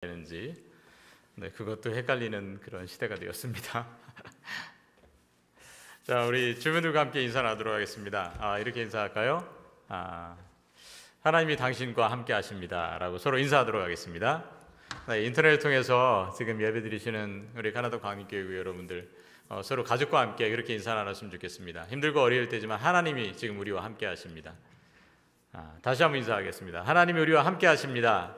되는지 그것도 헷갈리는 그런 시대가 되었습니다. 자, 우리 주민들과 함께 인사 나누도록 하겠습니다. 이렇게 인사할까요? 하나님이 당신과 함께 하십니다 라고 서로 인사하도록 하겠습니다. 인터넷을 통해서 지금 예배 드리시는 우리 가나다 광인교회 여러분들, 서로 가족과 함께 그렇게 인사 나눴으면 좋겠습니다. 힘들고 어려울 때지만 하나님이 지금 우리와 함께 하십니다. 다시 한번 인사하겠습니다. 하나님이 우리와 함께 하십니다.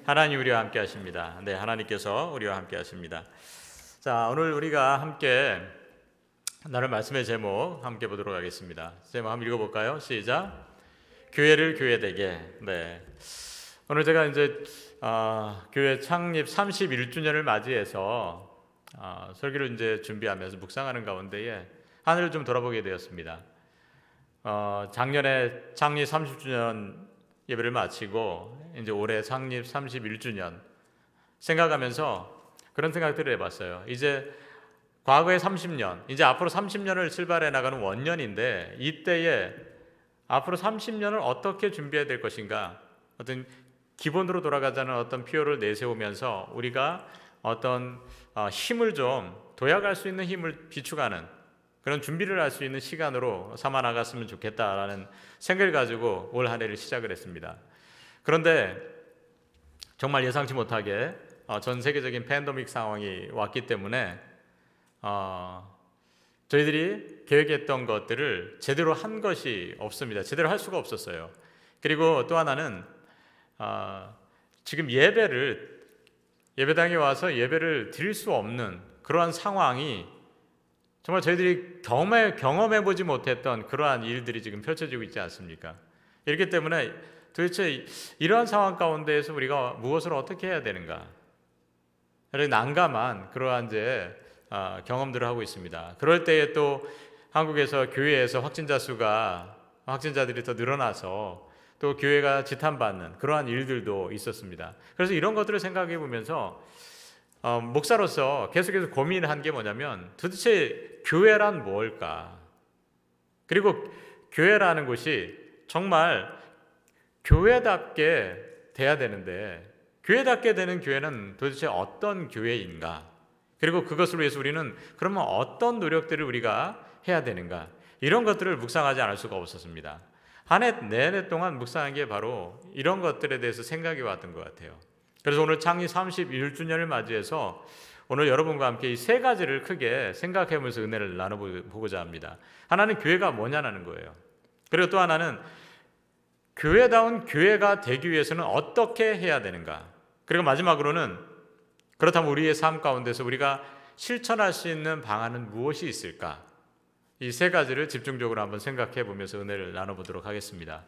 하나님 우리와 함께 하십니다. 네, 하나님께서 우리와 함께 하십니다. 자, 오늘 우리가 함께 나눌 말씀의 제목 함께 보도록 하겠습니다. 제목 한번 읽어볼까요? 시작. 교회를 교회되게. 네, 오늘 제가 이제 교회 창립 31주년을 맞이해서 설교를 이제 준비하면서 묵상하는 가운데에 하늘을 좀 돌아보게 되었습니다. 작년에 창립 30주년 예배를 마치고 이제 올해 창립 31주년 생각하면서 그런 생각들을 해봤어요. 이제 과거의 30년, 이제 앞으로 30년을 출발해 나가는 원년인데, 이때에 앞으로 30년을 어떻게 준비해야 될 것인가, 어떤 기본으로 돌아가자는 어떤 표를 내세우면서 우리가 어떤 힘을 좀 도약할 수 있는 힘을 비축하는 그런 준비를 할 수 있는 시간으로 삼아 나갔으면 좋겠다라는 생각을 가지고 올 한 해를 시작을 했습니다. 그런데 정말 예상치 못하게 전 세계적인 팬데믹 상황이 왔기 때문에 저희들이 계획했던 것들을 제대로 한 것이 없습니다. 제대로 할 수가 없었어요. 그리고 또 하나는 지금 예배당에 와서 예배를 드릴 수 없는 그러한 상황이 정말 저희들이 경험해보지 못했던 그러한 일들이 지금 펼쳐지고 있지 않습니까? 이렇기 때문에 도대체 이러한 상황 가운데에서 우리가 무엇을 어떻게 해야 되는가? 난감한 그러한 이제 경험들을 하고 있습니다. 그럴 때에 또 한국에서 교회에서 확진자들이 더 늘어나서 또 교회가 지탄받는 그러한 일들도 있었습니다. 그래서 이런 것들을 생각해 보면서 목사로서 계속해서 고민한 게 뭐냐면, 도대체 교회란 뭘까? 그리고 교회라는 곳이 정말 교회답게 돼야 되는데, 교회답게 되는 교회는 도대체 어떤 교회인가? 그리고 그것을 위해서 우리는 그러면 어떤 노력들을 우리가 해야 되는가? 이런 것들을 묵상하지 않을 수가 없었습니다. 한 해 내내 동안 묵상한 게 바로 이런 것들에 대해서 생각이 왔던 것 같아요. 그래서 오늘 창립 31주년을 맞이해서 오늘 여러분과 함께 이 세 가지를 크게 생각해보면서 은혜를 나눠보고자 합니다. 하나는 교회가 뭐냐는 거예요. 그리고 또 하나는 교회다운 교회가 되기 위해서는 어떻게 해야 되는가. 그리고 마지막으로는 그렇다면 우리의 삶 가운데서 우리가 실천할 수 있는 방안은 무엇이 있을까. 이 세 가지를 집중적으로 한번 생각해 보면서 은혜를 나눠보도록 하겠습니다.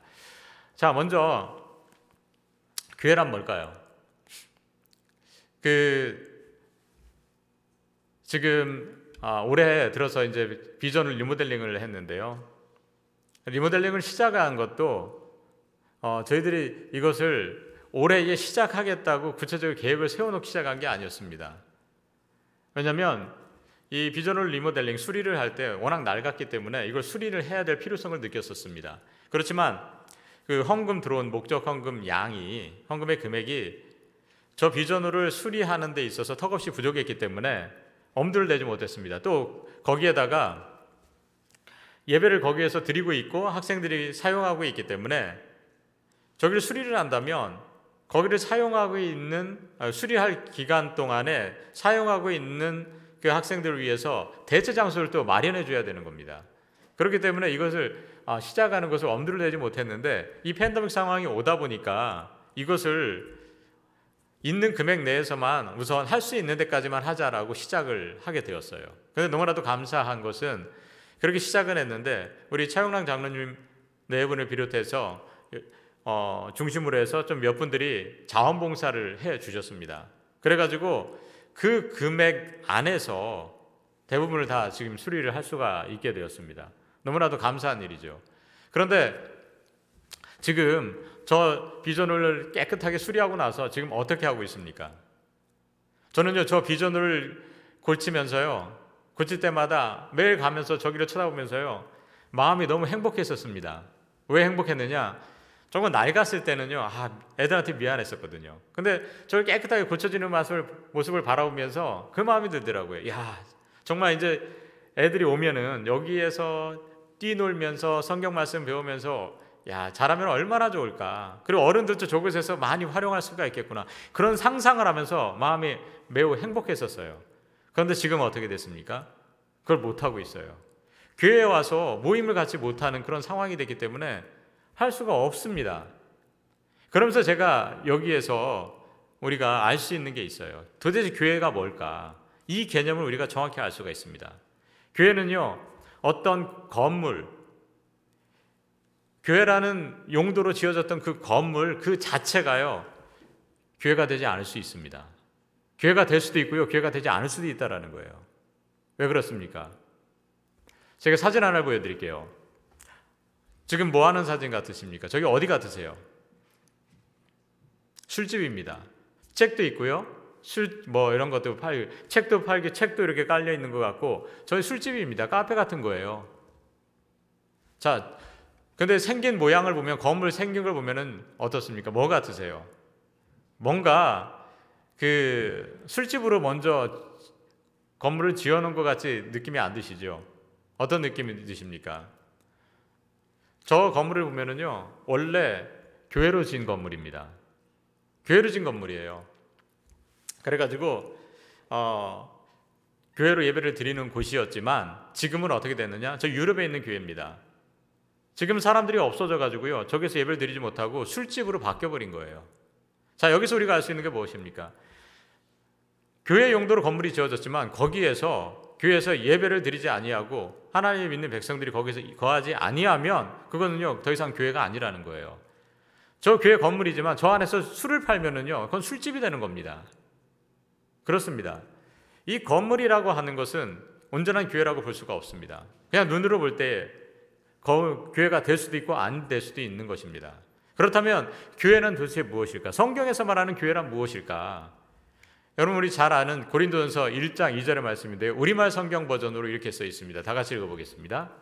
자, 먼저 교회란 뭘까요? 지금 올해 들어서 이제 비전을 리모델링을 했는데요. 리모델링을 시작한 것도 저희들이 이것을 올해에 시작하겠다고 구체적인 계획을 세워놓고 시작한 게 아니었습니다. 왜냐하면 이 비전을 리모델링 수리를 할 때 워낙 낡았기 때문에 이걸 수리를 해야 될 필요성을 느꼈었습니다. 그렇지만 그 헌금 들어온 목적 헌금의 금액이 저 비전호를 수리하는 데 있어서 턱없이 부족했기 때문에 엄두를 내지 못했습니다. 또 거기에다가 예배를 거기에서 드리고 있고 학생들이 사용하고 있기 때문에 저기를 수리를 한다면 거기를 사용하고 있는 수리할 기간 동안에 사용하고 있는 그 학생들을 위해서 대체 장소를 또 마련해 줘야 되는 겁니다. 그렇기 때문에 이것을 시작하는 것을 엄두를 내지 못했는데, 이 팬데믹 상황이 오다 보니까 이것을 있는 금액 내에서만 우선 할 수 있는 데까지만 하자라고 시작을 하게 되었어요. 그런데 너무나도 감사한 것은 그렇게 시작은 했는데 우리 차용랑 장로님 네 분을 비롯해서 중심으로 해서 좀 몇 분들이 자원봉사를 해 주셨습니다. 그래가지고 그 금액 안에서 대부분을 다 지금 수리를 할 수가 있게 되었습니다. 너무나도 감사한 일이죠. 그런데 지금 저 비전을 깨끗하게 수리하고 나서 지금 어떻게 하고 있습니까? 저는요, 저 비전을 고칠 때마다 매일 가면서 저기를 쳐다보면서요, 마음이 너무 행복했었습니다. 왜 행복했느냐? 조금 낡았을 때는요, 애들한테 미안했었거든요. 근데 저를 깨끗하게 고쳐지는 모습을 바라보면서 그 마음이 들더라고요. 야, 정말 이제 애들이 오면은 여기에서 뛰놀면서 성경 말씀 배우면서 야, 잘하면 얼마나 좋을까. 그리고 어른들도 저곳에서 많이 활용할 수가 있겠구나. 그런 상상을 하면서 마음이 매우 행복했었어요. 그런데 지금 어떻게 됐습니까? 그걸 못하고 있어요. 교회에 와서 모임을 갖지 못하는 그런 상황이 됐기 때문에 할 수가 없습니다. 그러면서 제가 여기에서 우리가 알 수 있는 게 있어요. 도대체 교회가 뭘까? 이 개념을 우리가 정확히 알 수가 있습니다. 교회는요, 어떤 건물, 교회라는 용도로 지어졌던 그 건물 그 자체가요, 교회가 되지 않을 수 있습니다. 교회가 될 수도 있고요, 교회가 되지 않을 수도 있다는 거예요. 왜 그렇습니까? 제가 사진 하나 보여드릴게요. 지금 뭐 하는 사진 같으십니까? 저기 어디 같으세요? 술집입니다. 책도 있고요, 이런 것도 팔고, 책도 팔고, 책도 이렇게 깔려 있는 것 같고, 저희 술집입니다. 카페 같은 거예요. 자, 근데 생긴 모양을 보면, 건물 생긴 걸 보면은 어떻습니까? 뭐 같으세요? 뭔가 그 술집으로 먼저 건물을 지어놓은 것 같이 느낌이 안 드시죠? 어떤 느낌이 드십니까? 저 건물을 보면은요, 원래 교회로 지은 건물입니다. 교회로 지은 건물이에요. 그래가지고 교회로 예배를 드리는 곳이었지만 지금은 어떻게 됐느냐? 저 유럽에 있는 교회입니다. 지금 사람들이 없어져가지고요, 저기서 예배를 드리지 못하고 술집으로 바뀌어버린 거예요. 자, 여기서 우리가 알 수 있는 게 무엇입니까? 교회 용도로 건물이 지어졌지만 거기에서 교회에서 예배를 드리지 아니하고 하나님을 믿는 백성들이 거기서 거하지 아니하면 그거는요, 더 이상 교회가 아니라는 거예요. 저 교회 건물이지만 저 안에서 술을 팔면은요, 그건 술집이 되는 겁니다. 그렇습니다. 이 건물이라고 하는 것은 온전한 교회라고 볼 수가 없습니다. 그냥 눈으로 볼 때 교회가 될 수도 있고 안 될 수도 있는 것입니다. 그렇다면 교회는 도대체 무엇일까? 성경에서 말하는 교회란 무엇일까? 여러분, 우리 잘 아는 고린도전서 1장 2절의 말씀인데요, 우리말 성경 버전으로 이렇게 써 있습니다. 다 같이 읽어보겠습니다.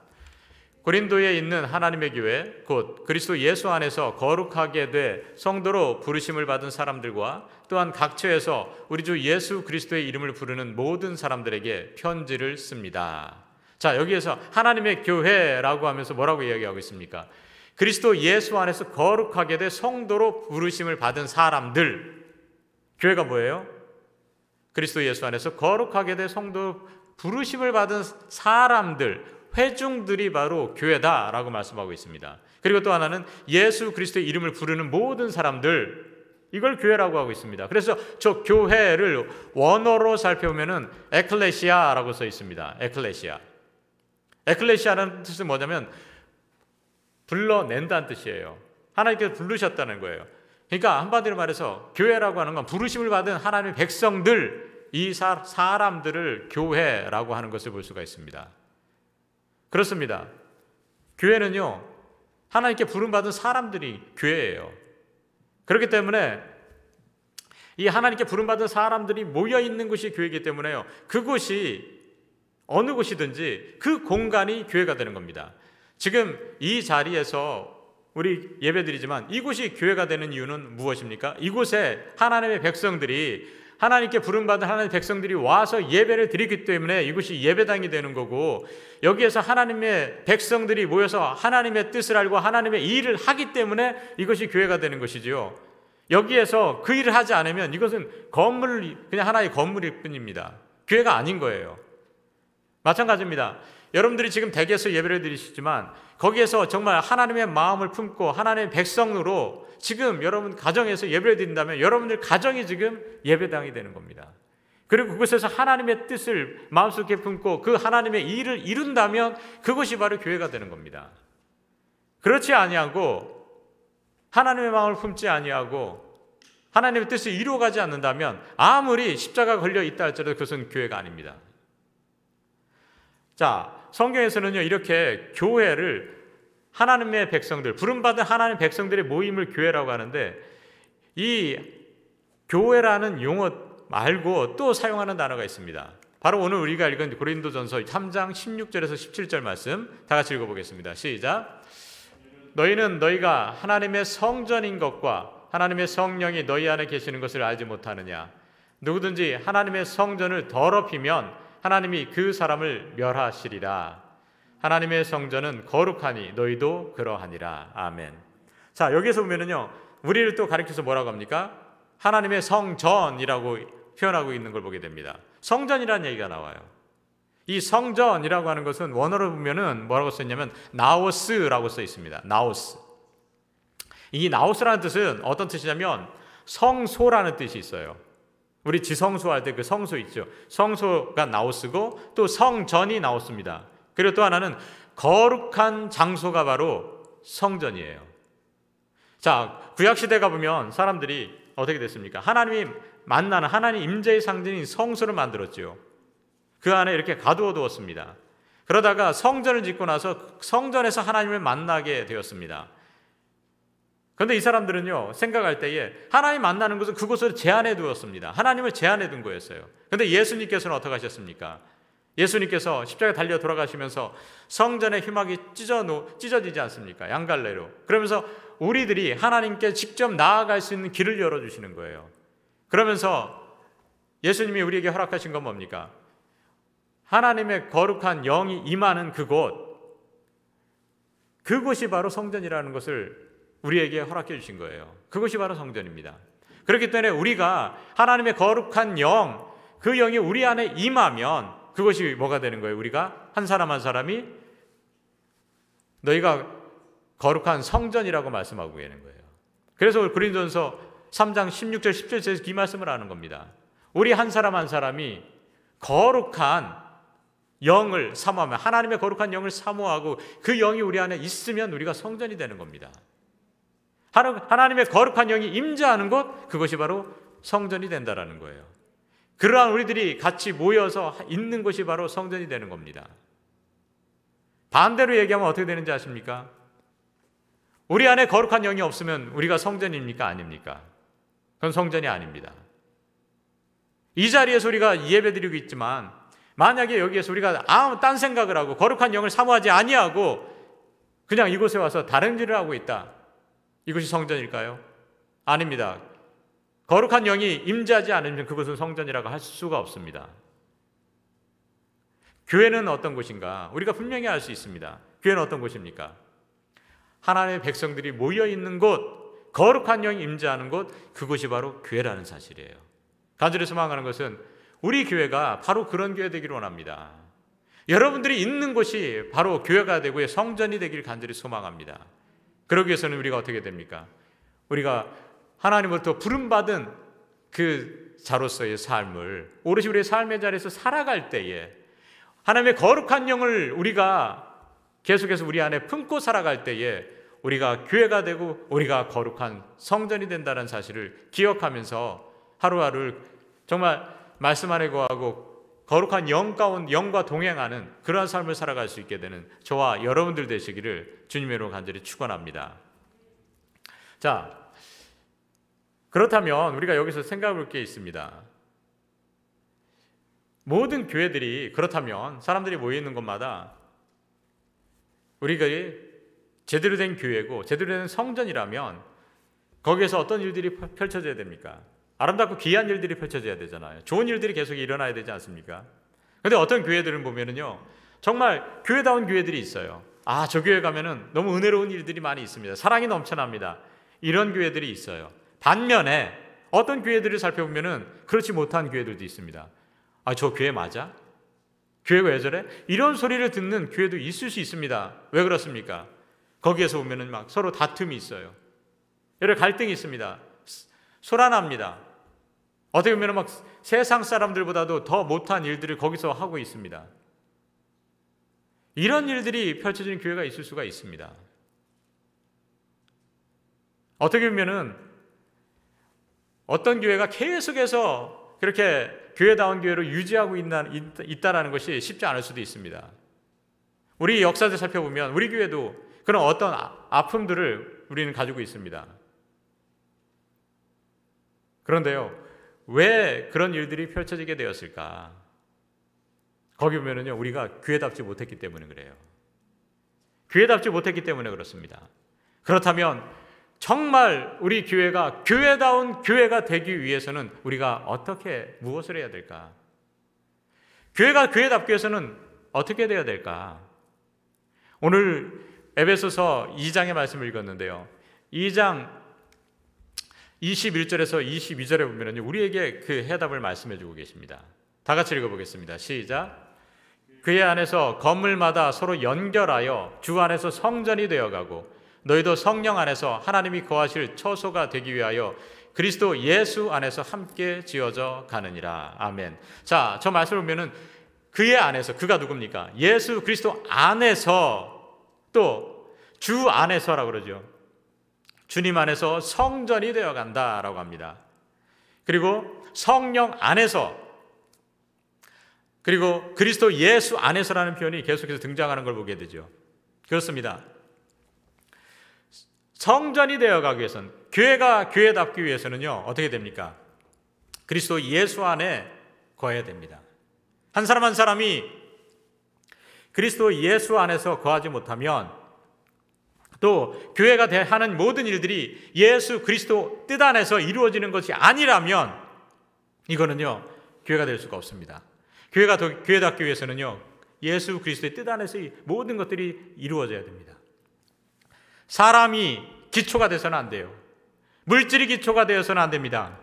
고린도에 있는 하나님의 교회 곧 그리스도 예수 안에서 거룩하게 돼 성도로 부르심을 받은 사람들과 또한 각처에서 우리 주 예수 그리스도의 이름을 부르는 모든 사람들에게 편지를 씁니다. 자, 여기에서 하나님의 교회라고 하면서 뭐라고 이야기하고 있습니까? 그리스도 예수 안에서 거룩하게 돼 성도로 부르심을 받은 사람들. 교회가 뭐예요? 그리스도 예수 안에서 거룩하게 돼 성도 부르심을 받은 사람들, 회중들이 바로 교회다라고 말씀하고 있습니다. 그리고 또 하나는 예수 그리스도의 이름을 부르는 모든 사람들, 이걸 교회라고 하고 있습니다. 그래서 저 교회를 원어로 살펴보면은 에클레시아라고 써 있습니다. 에클레시아. 에클레시아라는 뜻은 뭐냐면 불러낸다는 뜻이에요. 하나님께서 부르셨다는 거예요. 그러니까 한마디로 말해서 교회라고 하는 건 부르심을 받은 하나님의 백성들, 이 사람들을 교회라고 하는 것을 볼 수가 있습니다. 그렇습니다. 교회는요, 하나님께 부름받은 사람들이 교회예요. 그렇기 때문에 이 하나님께 부름받은 사람들이 모여있는 곳이 교회이기 때문에요, 그곳이 어느 곳이든지 그 공간이 교회가 되는 겁니다. 지금 이 자리에서 우리 예배드리지만 이곳이 교회가 되는 이유는 무엇입니까? 이곳에 하나님의 백성들이, 하나님께 부름받은 하나님의 백성들이 와서 예배를 드리기 때문에 이곳이 예배당이 되는 거고, 여기에서 하나님의 백성들이 모여서 하나님의 뜻을 알고 하나님의 일을 하기 때문에 이것이 교회가 되는 것이지요. 여기에서 그 일을 하지 않으면 이것은 그냥 하나의 건물일 뿐입니다. 교회가 아닌 거예요. 마찬가지입니다. 여러분들이 지금 댁에서 예배를 드리시지만 거기에서 정말 하나님의 마음을 품고 하나님의 백성으로 지금 여러분 가정에서 예배를 드린다면 여러분들 가정이 지금 예배당이 되는 겁니다. 그리고 그곳에서 하나님의 뜻을 마음속에 품고 그 하나님의 일을 이룬다면 그것이 바로 교회가 되는 겁니다. 그렇지 아니하고 하나님의 마음을 품지 아니하고 하나님의 뜻을 이루어가지 않는다면 아무리 십자가가 걸려 있다 할지라도 그것은 교회가 아닙니다. 자, 성경에서는요, 이렇게 교회를 하나님의 백성들, 부름받은 하나님의 백성들의 모임을 교회라고 하는데, 이 교회라는 용어 말고 또 사용하는 단어가 있습니다. 바로 오늘 우리가 읽은 고린도전서 3장 16절에서 17절 말씀 다 같이 읽어보겠습니다. 시작. 너희는 너희가 하나님의 성전인 것과 하나님의 성령이 너희 안에 계시는 것을 알지 못하느냐. 누구든지 하나님의 성전을 더럽히면 하나님이 그 사람을 멸하시리라. 하나님의 성전은 거룩하니 너희도 그러하니라. 아멘. 자, 여기에서 보면은요, 우리를 또 가리켜서 뭐라고 합니까? 하나님의 성전이라고 표현하고 있는 걸 보게 됩니다. 성전이라는 얘기가 나와요. 이 성전이라고 하는 것은 원어로 보면은 뭐라고 써 있냐면 나오스라고 써 있습니다. 나오스. 이 나오스라는 뜻은 어떤 뜻이냐면 성소라는 뜻이 있어요. 우리 지성소 할 때 그 성소 있죠. 성소가 나오스고 또 성전이 나오스입니다. 그리고 또 하나는 거룩한 장소가 바로 성전이에요. 자, 구약시대 가보면 사람들이 어떻게 됐습니까? 하나님이 만나는 하나님 임재의 상징인 성소를 만들었죠. 그 안에 이렇게 가두어 두었습니다. 그러다가 성전을 짓고 나서 성전에서 하나님을 만나게 되었습니다. 그런데 이 사람들은요, 생각할 때에 하나님 만나는 것은 그곳을 제한해 두었습니다. 하나님을 제한해 둔 거였어요. 그런데 예수님께서는 어떻게 하셨습니까? 예수님께서 십자가에 달려 돌아가시면서 성전의 휘막이 찢어지지 않습니까? 양갈래로. 그러면서 우리들이 하나님께 직접 나아갈 수 있는 길을 열어주시는 거예요. 그러면서 예수님이 우리에게 허락하신 건 뭡니까? 하나님의 거룩한 영이 임하는 그곳이 바로 성전이라는 것을 우리에게 허락해 주신 거예요. 그것이 바로 성전입니다. 그렇기 때문에 우리가 하나님의 거룩한 영, 그 영이 우리 안에 임하면 그것이 뭐가 되는 거예요? 우리가 한 사람 한 사람이 너희가 거룩한 성전이라고 말씀하고 있는 거예요. 그래서 고린도전서 3장 16절 17절에서 이 말씀을 하는 겁니다. 우리 한 사람 한 사람이 거룩한 영을 사모하면, 하나님의 거룩한 영을 사모하고 그 영이 우리 안에 있으면 우리가 성전이 되는 겁니다. 하나님의 거룩한 영이 임재하는 것, 그것이 바로 성전이 된다라는 거예요. 그러한 우리들이 같이 모여서 있는 것이 바로 성전이 되는 겁니다. 반대로 얘기하면 어떻게 되는지 아십니까? 우리 안에 거룩한 영이 없으면 우리가 성전입니까? 아닙니까? 그건 성전이 아닙니다. 이 자리에서 우리가 예배드리고 있지만 만약에 여기에서 우리가 아무 딴 생각을 하고 거룩한 영을 사모하지 아니하고 그냥 이곳에 와서 다른 일을 하고 있다. 이것이 성전일까요? 아닙니다. 거룩한 영이 임재하지 않으면 그것은 성전이라고 할 수가 없습니다. 교회는 어떤 곳인가? 우리가 분명히 알 수 있습니다. 교회는 어떤 곳입니까? 하나님의 백성들이 모여있는 곳, 거룩한 영이 임재하는 곳, 그곳이 바로 교회라는 사실이에요. 간절히 소망하는 것은 우리 교회가 바로 그런 교회 되기를 원합니다. 여러분들이 있는 곳이 바로 교회가 되고 성전이 되기를 간절히 소망합니다. 그러기 위해서는 우리가 어떻게 됩니까? 우리가 하나님으로부터 부름받은 그 자로서의 삶을 오롯이 우리의 삶의 자리에서 살아갈 때에 하나님의 거룩한 영을 우리가 계속해서 우리 안에 품고 살아갈 때에 우리가 교회가 되고 우리가 거룩한 성전이 된다는 사실을 기억하면서 하루하루를 정말 말씀 안에 거하고 거룩한 영과 동행하는 그러한 삶을 살아갈 수 있게 되는 저와 여러분들 되시기를 주님의 이름으로 간절히 축원합니다. 자, 그렇다면 우리가 여기서 생각해 볼 게 있습니다. 모든 교회들이 그렇다면 사람들이 모여 있는 곳마다 우리가 제대로 된 교회고 제대로 된 성전이라면 거기에서 어떤 일들이 펼쳐져야 됩니까? 아름답고 귀한 일들이 펼쳐져야 되잖아요. 좋은 일들이 계속 일어나야 되지 않습니까? 그런데 어떤 교회들은 보면은요, 정말 교회다운 교회들이 있어요. 아, 저 교회 가면은 너무 은혜로운 일들이 많이 있습니다. 사랑이 넘쳐납니다. 이런 교회들이 있어요. 반면에 어떤 교회들을 살펴보면은 그렇지 못한 교회들도 있습니다. 아, 저 교회 맞아? 교회가 왜 저래? 이런 소리를 듣는 교회도 있을 수 있습니다. 왜 그렇습니까? 거기에서 보면은 막 서로 다툼이 있어요. 여러 갈등이 있습니다. 소란합니다. 어떻게 보면 막 세상 사람들보다도 더 못한 일들을 거기서 하고 있습니다. 이런 일들이 펼쳐지는 교회가 있을 수가 있습니다. 어떻게 보면은 어떤 교회가 계속해서 그렇게 교회다운 교회로 유지하고 있다라는 것이 쉽지 않을 수도 있습니다. 우리 역사를 살펴보면 우리 교회도 그런 어떤 아픔들을 우리는 가지고 있습니다. 그런데요, 왜 그런 일들이 펼쳐지게 되었을까? 거기 보면은요, 우리가 교회답지 못했기 때문에 그래요. 교회답지 못했기 때문에 그렇습니다. 그렇다면 정말 우리 교회가 교회다운 교회가 되기 위해서는 우리가 무엇을 해야 될까? 교회가 교회답기 위해서는 어떻게 되어야 될까? 오늘 에베소서 2장의 말씀을 읽었는데요. 2장 21절에서 22절에 보면 우리에게 그 해답을 말씀해 주고 계십니다. 다 같이 읽어보겠습니다. 시작. 그의 안에서 건물마다 서로 연결하여 주 안에서 성전이 되어가고 너희도 성령 안에서 하나님이 거하실 처소가 되기 위하여 그리스도 예수 안에서 함께 지어져 가느니라. 아멘. 자, 저 말씀을 보면은 그의 안에서, 그가 누굽니까? 예수 그리스도 안에서, 또 주 안에서라고 그러죠. 주님 안에서 성전이 되어 간다라고 합니다. 그리고 성령 안에서, 그리고 그리스도 예수 안에서라는 표현이 계속해서 등장하는 걸 보게 되죠. 그렇습니다. 성전이 되어가기 위해서는, 교회가 교회답기 위해서는요, 어떻게 됩니까? 그리스도 예수 안에 거해야 됩니다. 한 사람 한 사람이 그리스도 예수 안에서 거하지 못하면, 또 교회가 하는 모든 일들이 예수 그리스도 뜻 안에서 이루어지는 것이 아니라면 이거는요, 교회가 될 수가 없습니다. 교회가 교회답기 위해서는요, 예수 그리스도의 뜻 안에서 이 모든 것들이 이루어져야 됩니다. 사람이 기초가 돼서는 안 돼요. 물질이 기초가 되어서는 안 됩니다.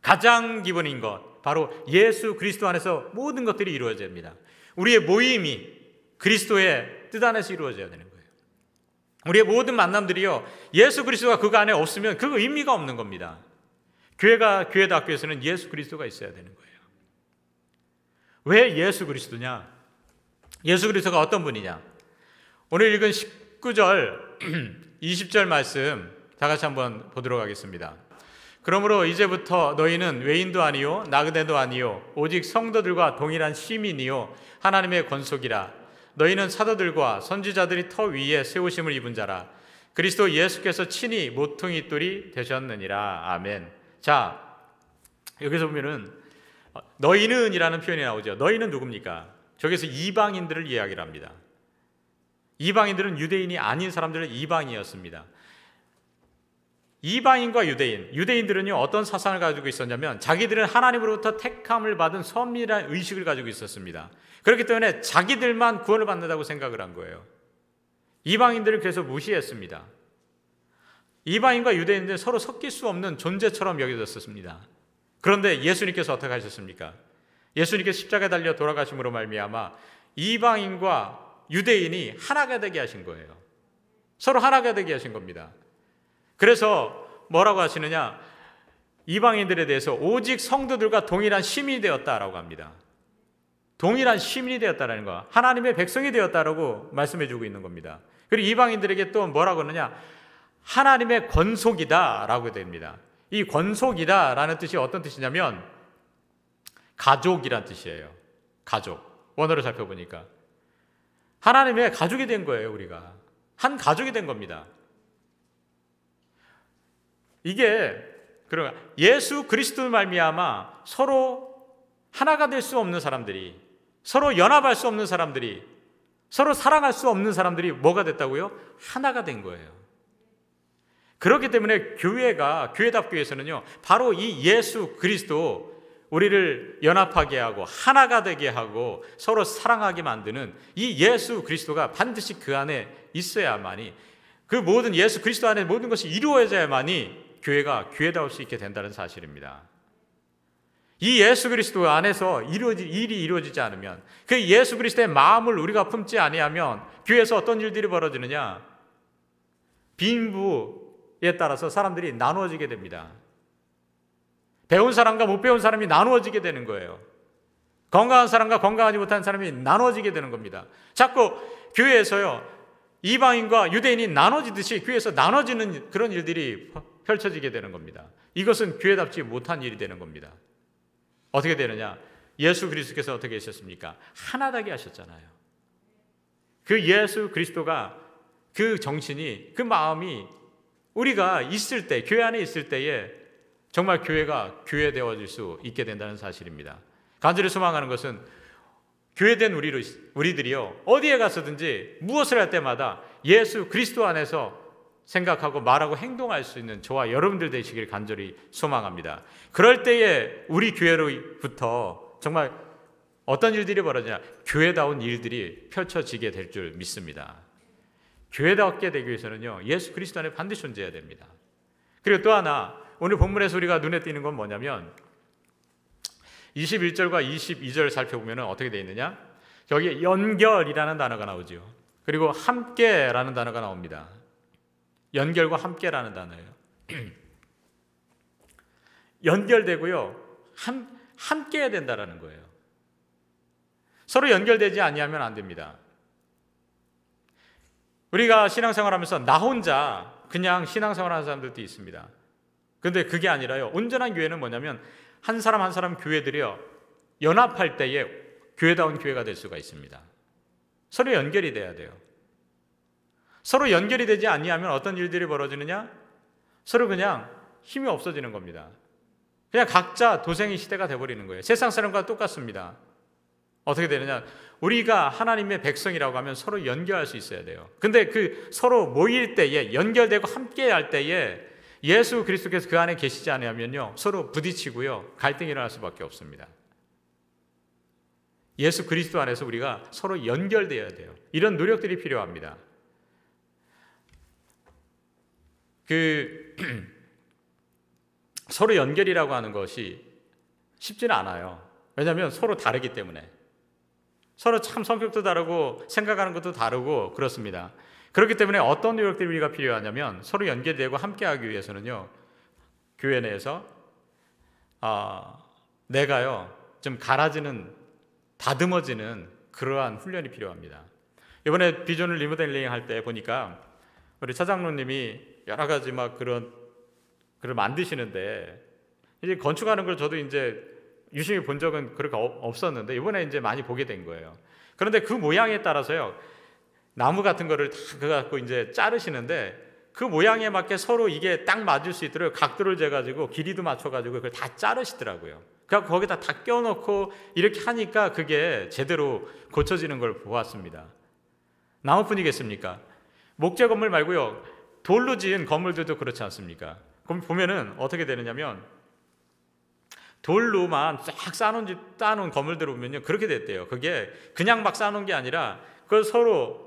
가장 기본인 것, 바로 예수 그리스도 안에서 모든 것들이 이루어져야 됩니다. 우리의 모임이 그리스도의 뜻 안에서 이루어져야 되는 거예요. 우리의 모든 만남들이요, 예수 그리스도가 그 안에 없으면 그 의미가 없는 겁니다. 교회가 교회답기 위해서는 예수 그리스도가 있어야 되는 거예요. 왜 예수 그리스도냐? 예수 그리스도가 어떤 분이냐? 오늘 읽은 19절, 20절 말씀 다 같이 한번 보도록 하겠습니다. 그러므로 이제부터 너희는 외인도 아니요 나그네도 아니요 오직 성도들과 동일한 시민이요 하나님의 권속이라. 너희는 사도들과 선지자들이 터 위에 세우심을 입은 자라. 그리스도 예수께서 친히 모퉁이 돌이 되셨느니라. 아멘. 자, 여기서 보면은 너희는 이라는 표현이 나오죠. 너희는 누굽니까? 저기서 이방인들을 이야기를 합니다. 이방인들은 유대인이 아닌 사람들은 이방이었습니다. 이방인과 유대인들은요, 어떤 사상을 가지고 있었냐면 자기들은 하나님으로부터 택함을 받은 선밀한 의식을 가지고 있었습니다. 그렇기 때문에 자기들만 구원을 받는다고 생각을 한 거예요. 이방인들은 그래서 무시했습니다. 이방인과 유대인들은 서로 섞일 수 없는 존재처럼 여겨졌습니다. 그런데 예수님께서 어떻게 하셨습니까? 예수님께서 십자가에 달려 돌아가심으로 말미암아 이방인과 유대인이 하나가 되게 하신 거예요. 서로 하나가 되게 하신 겁니다. 그래서 뭐라고 하시느냐? 이방인들에 대해서 오직 성도들과 동일한 시민이 되었다라고 합니다. 동일한 시민이 되었다라는 거, 하나님의 백성이 되었다라고 말씀해 주고 있는 겁니다. 그리고 이방인들에게 또 뭐라고 하느냐? 하나님의 권속이다라고 됩니다. 이 권속이다라는 뜻이 어떤 뜻이냐면 가족이란 뜻이에요. 가족. 원어를 살펴보니까 하나님의 가족이 된 거예요. 우리가 한 가족이 된 겁니다. 이게 예수 그리스도를 말미암아 서로 하나가 될 수 없는 사람들이, 서로 연합할 수 없는 사람들이, 서로 사랑할 수 없는 사람들이 뭐가 됐다고요? 하나가 된 거예요. 그렇기 때문에 교회가 교회답기 위해서는요, 바로 이 예수 그리스도, 우리를 연합하게 하고 하나가 되게 하고 서로 사랑하게 만드는 이 예수 그리스도가 반드시 그 안에 있어야만이, 그 모든 예수 그리스도 안에 모든 것이 이루어져야만이 교회가 교회다울 수 있게 된다는 사실입니다. 이 예수 그리스도 안에서 일이 이루어지지 않으면, 그 예수 그리스도의 마음을 우리가 품지 아니하면 교회에서 어떤 일들이 벌어지느냐? 빈부에 따라서 사람들이 나누어지게 됩니다. 배운 사람과 못 배운 사람이 나누어지게 되는 거예요. 건강한 사람과 건강하지 못한 사람이 나누어지게 되는 겁니다. 자꾸 교회에서요, 이방인과 유대인이 나눠지듯이 교회에서 나눠지는 그런 일들이 펼쳐지게 되는 겁니다. 이것은 교회답지 못한 일이 되는 겁니다. 어떻게 되느냐? 예수 그리스도께서 어떻게 하셨습니까? 하나되게 하셨잖아요. 그 예수 그리스도가, 그 정신이, 그 마음이 우리가 있을 때, 교회 안에 있을 때에 정말 교회가 교회되어질 수 있게 된다는 사실입니다. 간절히 소망하는 것은 교회된 우리들이요, 어디에 가서든지 무엇을 할 때마다 예수 그리스도 안에서 생각하고 말하고 행동할 수 있는 저와 여러분들 되시길 간절히 소망합니다. 그럴 때에 우리 교회로부터 정말 어떤 일들이 벌어지냐, 교회다운 일들이 펼쳐지게 될 줄 믿습니다. 교회답게 되기 위해서는요, 예수 그리스도 안에 반드시 존재해야 됩니다. 그리고 또 하나, 오늘 본문에서 우리가 눈에 띄는 건 뭐냐면 21절과 22절 살펴보면 어떻게 되어 있느냐, 여기에 연결이라는 단어가 나오죠. 그리고 함께라는 단어가 나옵니다. 연결과 함께라는 단어예요. 연결되고요, 함께 해야 된다라는 거예요. 서로 연결되지 아니하면 안 됩니다. 우리가 신앙생활하면서 나 혼자 그냥 신앙생활하는 사람들도 있습니다. 그런데 그게 아니라요, 온전한 교회는 뭐냐면 한 사람 한 사람 교회들이요, 연합할 때에 교회다운 교회가 될 수가 있습니다. 서로 연결이 돼야 돼요. 서로 연결이 되지 아니하면 어떤 일들이 벌어지느냐, 서로 그냥 힘이 없어지는 겁니다. 그냥 각자 도생의 시대가 돼버리는 거예요. 세상 사람과 똑같습니다. 어떻게 되느냐, 우리가 하나님의 백성이라고 하면 서로 연결할 수 있어야 돼요. 근데 그 서로 모일 때에, 연결되고 함께 할 때에 예수 그리스도께서 그 안에 계시지 않으면요, 서로 부딪히고요, 갈등이 일어날 수밖에 없습니다. 예수 그리스도 안에서 우리가 서로 연결되어야 돼요. 이런 노력들이 필요합니다. 서로 연결이라고 하는 것이 쉽지는 않아요. 왜냐하면 서로 다르기 때문에. 서로 참 성격도 다르고 생각하는 것도 다르고 그렇습니다. 그렇기 때문에 어떤 노력들이 우리가 필요하냐면 서로 연결되고 함께하기 위해서는요, 교회 내에서 내가요 좀 갈아지는, 다듬어지는 그러한 훈련이 필요합니다. 이번에 비전을 리모델링 할 때 보니까 우리 차장로님이 여러 가지 막 그런 글을 만드시는데, 이제 건축하는 걸 저도 이제 유심히 본 적은 그렇게 없었는데 이번에 이제 많이 보게 된 거예요. 그런데 그 모양에 따라서요, 나무 같은 거를 다 그거 갖고 이제 자르시는데 그 모양에 맞게 서로 이게 딱 맞을 수 있도록 각도를 재가지고 길이도 맞춰가지고 그걸 다 자르시더라고요. 그래서 거기다 다 껴놓고 이렇게 하니까 그게 제대로 고쳐지는 걸 보았습니다. 나무뿐이겠습니까? 목재 건물 말고요, 돌로 지은 건물들도 그렇지 않습니까? 그럼 보면은 어떻게 되느냐면 돌로만 쫙 쌓아놓은 건물들 보면요, 그렇게 됐대요. 그게 그냥 막 쌓아놓은 게 아니라 그걸 서로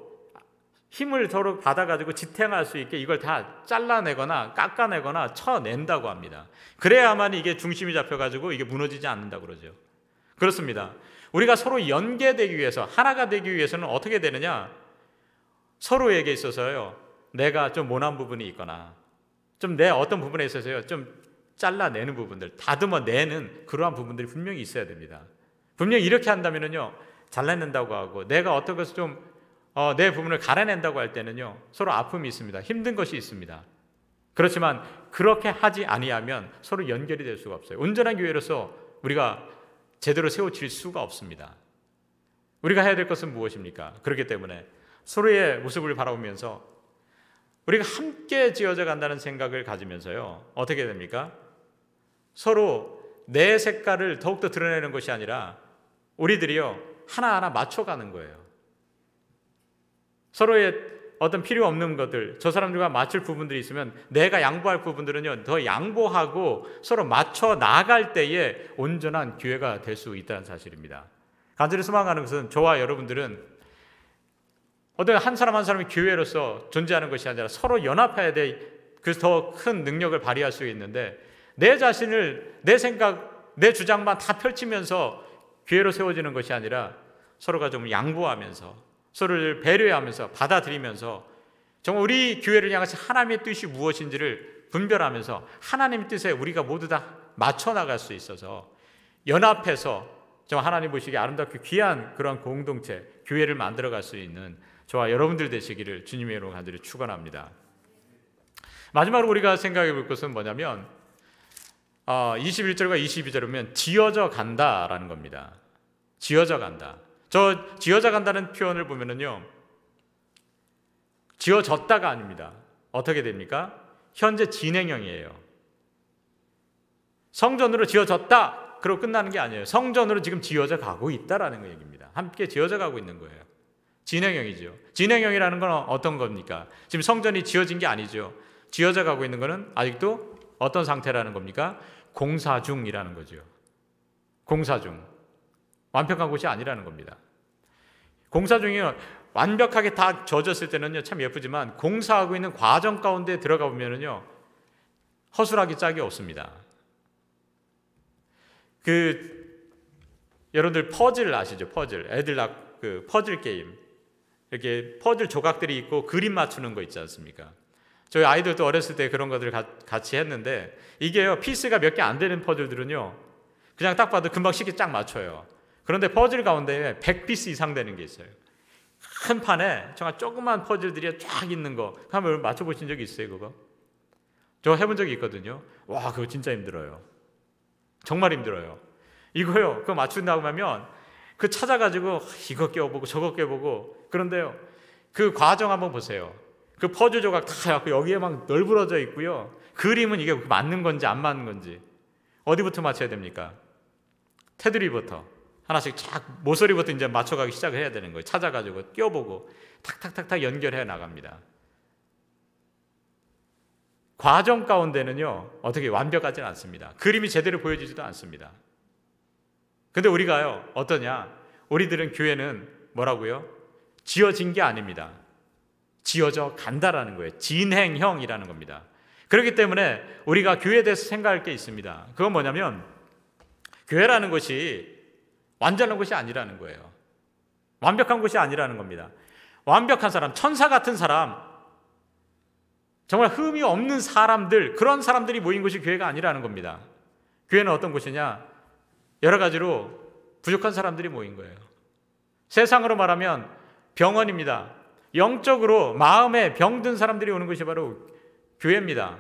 힘을 서로 받아가지고 지탱할 수 있게 이걸 다 잘라내거나 깎아내거나 쳐낸다고 합니다. 그래야만 이게 중심이 잡혀가지고 이게 무너지지 않는다고 그러죠. 그렇습니다. 우리가 서로 연계되기 위해서, 하나가 되기 위해서는 어떻게 되느냐, 서로에게 있어서요, 내가 좀 모난 부분이 있거나 좀 내 어떤 부분에 있어서요 좀 잘라내는 부분들, 다듬어내는 그러한 부분들이 분명히 있어야 됩니다. 분명히 이렇게 한다면은요, 잘라낸다고 하고 내가 어떤 것을 좀 내 부분을 갈아낸다고 할 때는요, 서로 아픔이 있습니다. 힘든 것이 있습니다. 그렇지만 그렇게 하지 아니하면 서로 연결이 될 수가 없어요. 온전한 교회로서 우리가 제대로 세워질 수가 없습니다. 우리가 해야 될 것은 무엇입니까? 그렇기 때문에 서로의 모습을 바라보면서 우리가 함께 지어져 간다는 생각을 가지면서요, 어떻게 됩니까? 서로 내 색깔을 더욱더 드러내는 것이 아니라 우리들이요, 하나하나 맞춰가는 거예요. 서로의 어떤 필요 없는 것들, 저 사람들과 맞출 부분들이 있으면 내가 양보할 부분들은요, 더 양보하고 서로 맞춰 나갈 때에 온전한 교회가 될 수 있다는 사실입니다. 간절히 소망하는 것은 저와 여러분들은 어떤 한 사람 한 사람이 교회로서 존재하는 것이 아니라 서로 연합해야 돼. 그래서 더 큰 능력을 발휘할 수 있는데, 내 자신을, 내 생각, 내 주장만 다 펼치면서 교회로 세워지는 것이 아니라 서로가 좀 양보하면서, 서로를 배려하면서, 받아들이면서 정말 우리 교회를 향해서 하나님의 뜻이 무엇인지를 분별하면서 하나님의 뜻에 우리가 모두 다 맞춰 나갈 수 있어서 연합해서 정말 하나님 보시기에 아름답고 귀한 그런 공동체, 교회를 만들어갈 수 있는 저와 여러분들 되시기를 주님의 이름으로 간절히 축원합니다. 마지막으로 우리가 생각해 볼 것은 뭐냐면 21절과 22절을 보면 지어져 간다라는 겁니다. 지어져 간다. 저 지어져 간다는 표현을 보면은요, 지어졌다가 아닙니다. 어떻게 됩니까? 현재 진행형이에요. 성전으로 지어졌다 그러고 끝나는 게 아니에요. 성전으로 지금 지어져 가고 있다라는 얘기입니다. 함께 지어져 가고 있는 거예요. 진행형이죠. 진행형이라는 건 어떤 겁니까? 지금 성전이 지어진 게 아니죠. 지어져 가고 있는 거는 아직도 어떤 상태라는 겁니까? 공사 중이라는 거죠. 공사 중. 완벽한 곳이 아니라는 겁니다. 공사 중이 완벽하게 다 젖었을 때는요, 참 예쁘지만 공사하고 있는 과정 가운데 들어가 보면은요, 허술하기 짝이 없습니다. 여러분들 퍼즐 아시죠? 퍼즐. 애들 그 퍼즐 게임. 이렇게 퍼즐 조각들이 있고 그림 맞추는 거 있지 않습니까? 저희 아이들도 어렸을 때 그런 것들을 같이 했는데, 이게요, 피스가 몇 개 안 되는 퍼즐들은요, 그냥 딱 봐도 금방 쉽게 쫙 맞춰요. 그런데 퍼즐 가운데 100피스 이상 되는 게 있어요. 큰 판에 정말 조그만 퍼즐들이 쫙 있는 거 한번 맞춰보신 적이 있어요? 그거? 저 해본 적이 있거든요. 와, 그거 진짜 힘들어요. 정말 힘들어요. 이거요, 그거 맞춘다고 하면 그 찾아가지고 이거 껴보고 저거 껴보고. 그런데요, 그 과정 한번 보세요. 그 퍼즐 조각 다 해갖고 여기에 막 널브러져 있고요, 그림은 이게 맞는 건지 안 맞는 건지 어디부터 맞춰야 됩니까? 테두리부터 하나씩 쫙, 모서리부터 이제 맞춰가기 시작을 해야 되는 거예요. 찾아가지고 껴보고 탁탁탁탁 연결해 나갑니다. 과정 가운데는요, 어떻게 완벽하지는 않습니다. 그림이 제대로 보여지지도 않습니다. 근데 우리가요, 어떠냐? 우리들은 교회는 뭐라고요? 지어진 게 아닙니다. 지어져 간다라는 거예요. 진행형이라는 겁니다. 그렇기 때문에 우리가 교회에 대해서 생각할 게 있습니다. 그건 뭐냐면, 교회라는 것이 완전한 것이 아니라는 거예요. 완벽한 것이 아니라는 겁니다. 완벽한 사람, 천사 같은 사람, 정말 흠이 없는 사람들, 그런 사람들이 모인 곳이 교회가 아니라는 겁니다. 교회는 어떤 곳이냐? 여러 가지로 부족한 사람들이 모인 거예요. 세상으로 말하면 병원입니다. 영적으로 마음에 병든 사람들이 오는 것이 바로 교회입니다.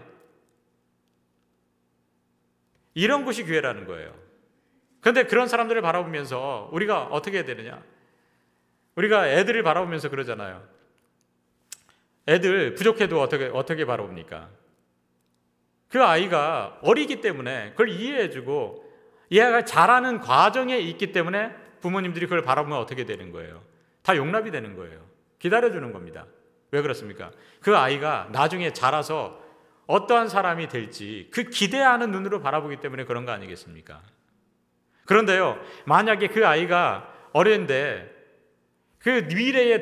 이런 곳이 교회라는 거예요. 그런데 그런 사람들을 바라보면서 우리가 어떻게 해야 되느냐? 우리가 애들을 바라보면서 그러잖아요. 애들 부족해도 어떻게 바라봅니까? 그 아이가 어리기 때문에 그걸 이해해주고 얘가 자라는 과정에 있기 때문에 부모님들이 그걸 바라보면 어떻게 되는 거예요? 다 용납이 되는 거예요. 기다려주는 겁니다. 왜 그렇습니까? 그 아이가 나중에 자라서 어떠한 사람이 될지 그 기대하는 눈으로 바라보기 때문에 그런 거 아니겠습니까? 그런데요, 만약에 그 아이가 어린데 그 미래에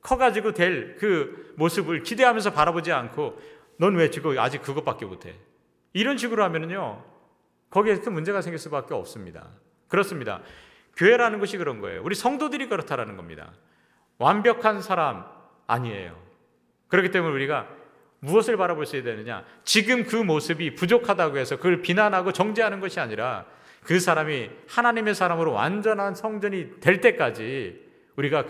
커가지고 될 그 모습을 기대하면서 바라보지 않고 넌 왜 지금 아직 그것밖에 못해? 이런 식으로 하면은요, 거기에 큰 문제가 생길 수밖에 없습니다. 그렇습니다. 교회라는 것이 그런 거예요. 우리 성도들이 그렇다라는 겁니다. 완벽한 사람 아니에요. 그렇기 때문에 우리가 무엇을 바라볼 수 있어야 되느냐? 지금 그 모습이 부족하다고 해서 그걸 비난하고 정죄하는 것이 아니라 그 사람이 하나님의 사람으로 완전한 성전이 될 때까지 우리가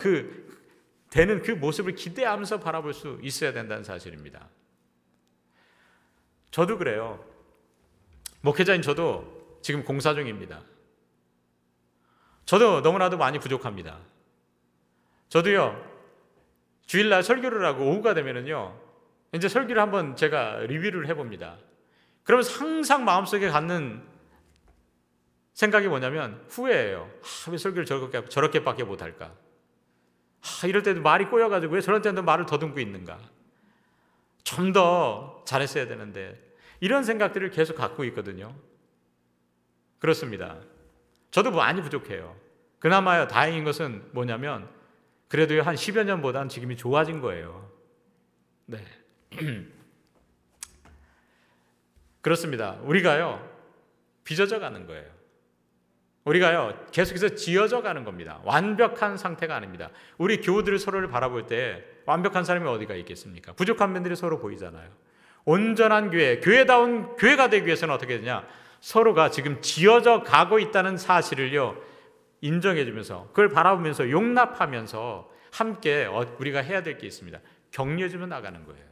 되는 그 모습을 기대하면서 바라볼 수 있어야 된다는 사실입니다. 저도 그래요. 목회자인 저도 지금 공사 중입니다. 저도 너무나도 많이 부족합니다. 저도요, 주일날 설교를 하고 오후가 되면은요, 이제 설교를 한번 제가 리뷰를 해봅니다. 그러면서 항상 마음속에 갖는 생각이 뭐냐면 후회해요. 왜 설교를 저렇게밖에 못할까? 이럴 때도 말이 꼬여가지고 왜 저런 때도 말을 더듬고 있는가? 좀 더 잘했어야 되는데, 이런 생각들을 계속 갖고 있거든요. 그렇습니다. 저도 많이 부족해요. 그나마야 다행인 것은 뭐냐면 그래도 한 10여 년보다는 지금이 좋아진 거예요. 네. 그렇습니다. 우리가요, 빚어져 가는 거예요. 우리가요, 계속해서 지어져 가는 겁니다. 완벽한 상태가 아닙니다. 우리 교우들 서로를 바라볼 때 완벽한 사람이 어디가 있겠습니까? 부족한 면들이 서로 보이잖아요. 온전한 교회, 교회다운 교회가 되기 위해서는 어떻게 되냐? 서로가 지금 지어져 가고 있다는 사실을요, 인정해 주면서 그걸 바라보면서 용납하면서 함께 우리가 해야 될 게 있습니다. 격려해 주며 나가는 거예요.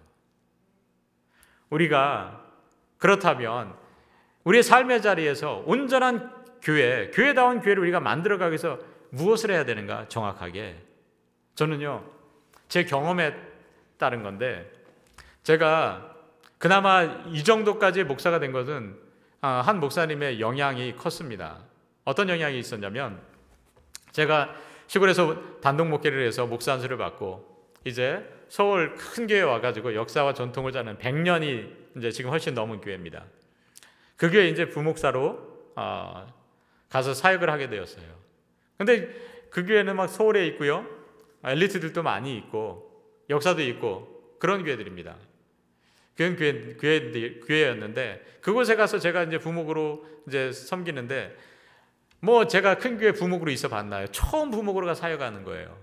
우리가 그렇다면 우리의 삶의 자리에서 온전한 교회, 교회다운 교회를 우리가 만들어가기 위해서 무엇을 해야 되는가? 정확하게 저는요, 제 경험에 따른 건데, 제가 그나마 이 정도까지 목사가 된 것은 한 목사님의 영향이 컸습니다. 어떤 영향이 있었냐면, 제가 시골에서 단독 목회를 해서 목사 안수를 받고 이제 서울 큰 교회에 와가지고 역사와 전통을 자는 100년이 이제 지금 훨씬 넘은 교회입니다. 그 교회 이제 부목사로 가서 사역을 하게 되었어요. 근데 그 교회는 막 서울에 있고요, 엘리트들도 많이 있고 역사도 있고 그런 교회들입니다. 그런 교회였는데 그곳에 가서 제가 이제 부목으로 이제 섬기는데 뭐 제가 큰 교회 부목으로 있어 봤나요? 처음 부목으로 가 사역하는 거예요.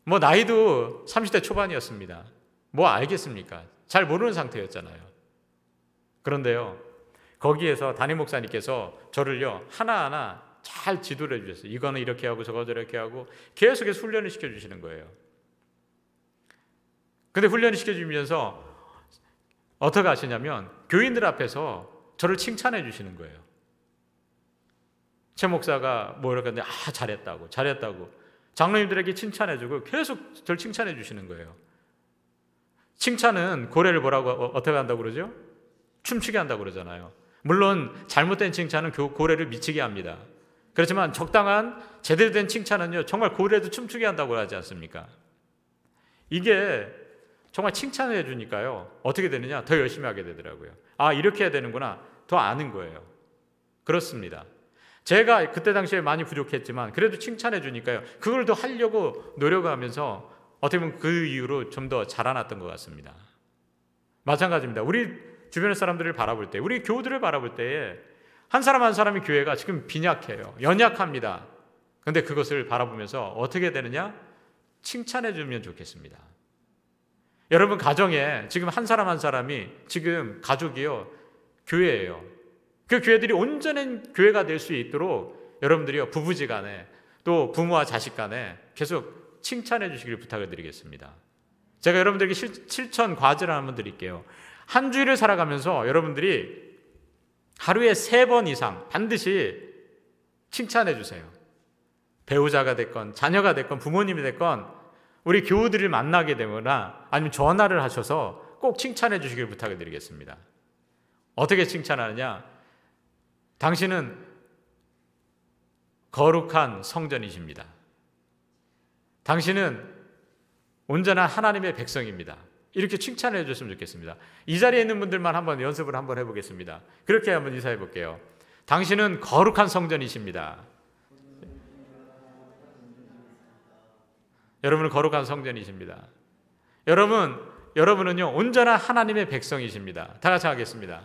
뭐 나이도 30대 초반이었습니다. 뭐 알겠습니까? 잘 모르는 상태였잖아요. 그런데요, 거기에서 담임 목사님께서 저를요 하나하나 잘 지도를 해주셨어요. 이거는 이렇게 하고 저거 저렇게 하고 계속해서 훈련을 시켜주시는 거예요. 근데 훈련을 시켜주면서 어떻게 하시냐면 교인들 앞에서 저를 칭찬해 주시는 거예요. 최 목사가 뭐 이렇게 하는데 잘했다고 장로님들에게 칭찬해주고 계속 저를 칭찬해 주시는 거예요. 칭찬은 고래를 뭐라고 어떻게 한다고 그러죠? 춤추게 한다고 그러잖아요. 물론 잘못된 칭찬은 고래를 미치게 합니다. 그렇지만 적당한 제대로 된 칭찬은요 정말 고래도 춤추게 한다고 하지 않습니까? 이게 정말 칭찬을 해주니까요 어떻게 되느냐, 더 열심히 하게 되더라고요. 이렇게 해야 되는구나, 더 아는 거예요. 그렇습니다. 제가 그때 당시에 많이 부족했지만 그래도 칭찬해 주니까요 그걸 더 하려고 노력하면서 어떻게 보면 그 이후로 좀 더 자라났던 것 같습니다. 마찬가지입니다. 우리 주변의 사람들을 바라볼 때, 우리 교우들을 바라볼 때에 한 사람 한 사람의 교회가 지금 빈약해요. 연약합니다. 그런데 그것을 바라보면서 어떻게 되느냐? 칭찬해 주면 좋겠습니다. 여러분 가정에 지금 한 사람 한 사람이 지금 가족이요 교회예요. 그 교회들이 온전한 교회가 될 수 있도록 여러분들이요 부부지간에 또 부모와 자식간에 계속 칭찬해 주시기를 부탁을 드리겠습니다. 제가 여러분들에게 실천 과제를 한번 드릴게요. 한 주일을 살아가면서 여러분들이 하루에 3번 이상 반드시 칭찬해 주세요. 배우자가 됐건 자녀가 됐건 부모님이 됐건 우리 교우들을 만나게 되거나 아니면 전화를 하셔서 꼭 칭찬해 주시길 부탁을 드리겠습니다. 어떻게 칭찬하느냐? 당신은 거룩한 성전이십니다. 당신은 온전한 하나님의 백성입니다. 이렇게 칭찬해 줬으면 좋겠습니다. 이 자리에 있는 분들만 한번 연습을 한번 해보겠습니다. 그렇게 한번 인사해 볼게요. 당신은 거룩한 성전이십니다. 여러분은 거룩한 성전이십니다. 여러분은요 온전한 하나님의 백성이십니다. 다 같이 하겠습니다.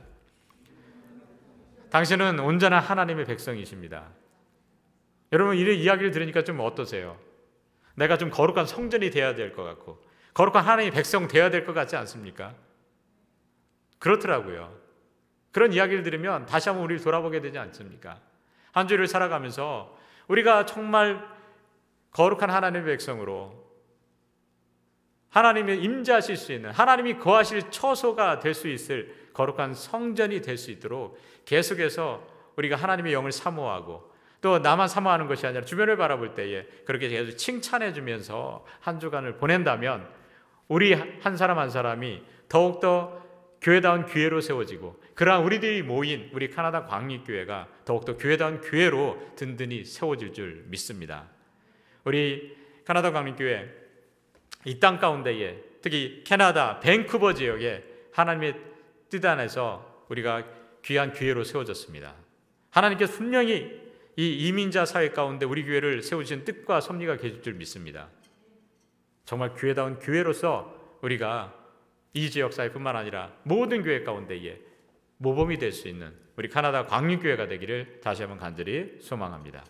당신은 온전한 하나님의 백성이십니다. 여러분 이런 이야기를 들으니까 좀 어떠세요? 내가 좀 거룩한 성전이 돼야 될 것 같고 거룩한 하나님의 백성 돼야 될 것 같지 않습니까? 그렇더라고요. 그런 이야기를 들으면 다시 한번 우리를 돌아보게 되지 않습니까? 한 주를 살아가면서 우리가 정말 거룩한 하나님의 백성으로 하나님의 임재하실 수 있는, 하나님이 거하실 처소가 될 수 있을 거룩한 성전이 될 수 있도록 계속해서 우리가 하나님의 영을 사모하고 또 나만 사모하는 것이 아니라 주변을 바라볼 때에 그렇게 계속 칭찬해 주면서 한 주간을 보낸다면 우리 한 사람 한 사람이 더욱더 교회다운 교회로 세워지고 그러한 우리들이 모인 우리 캐나다 광립교회가 더욱더 교회다운 교회로 든든히 세워질 줄 믿습니다. 우리 캐나다 광립교회 이 땅 가운데에 특히 캐나다 밴쿠버 지역에 하나님의 뜻 안에서 우리가 귀한 교회로 세워졌습니다. 하나님께서 분명히 이 이민자 사회 가운데 우리 교회를 세우신 뜻과 섭리가 계실 줄 믿습니다. 정말 교회다운 교회로서 우리가 이 지역 사회뿐만 아니라 모든 교회 가운데에 모범이 될 수 있는 우리 캐나다 광립교회가 되기를 다시 한번 간절히 소망합니다.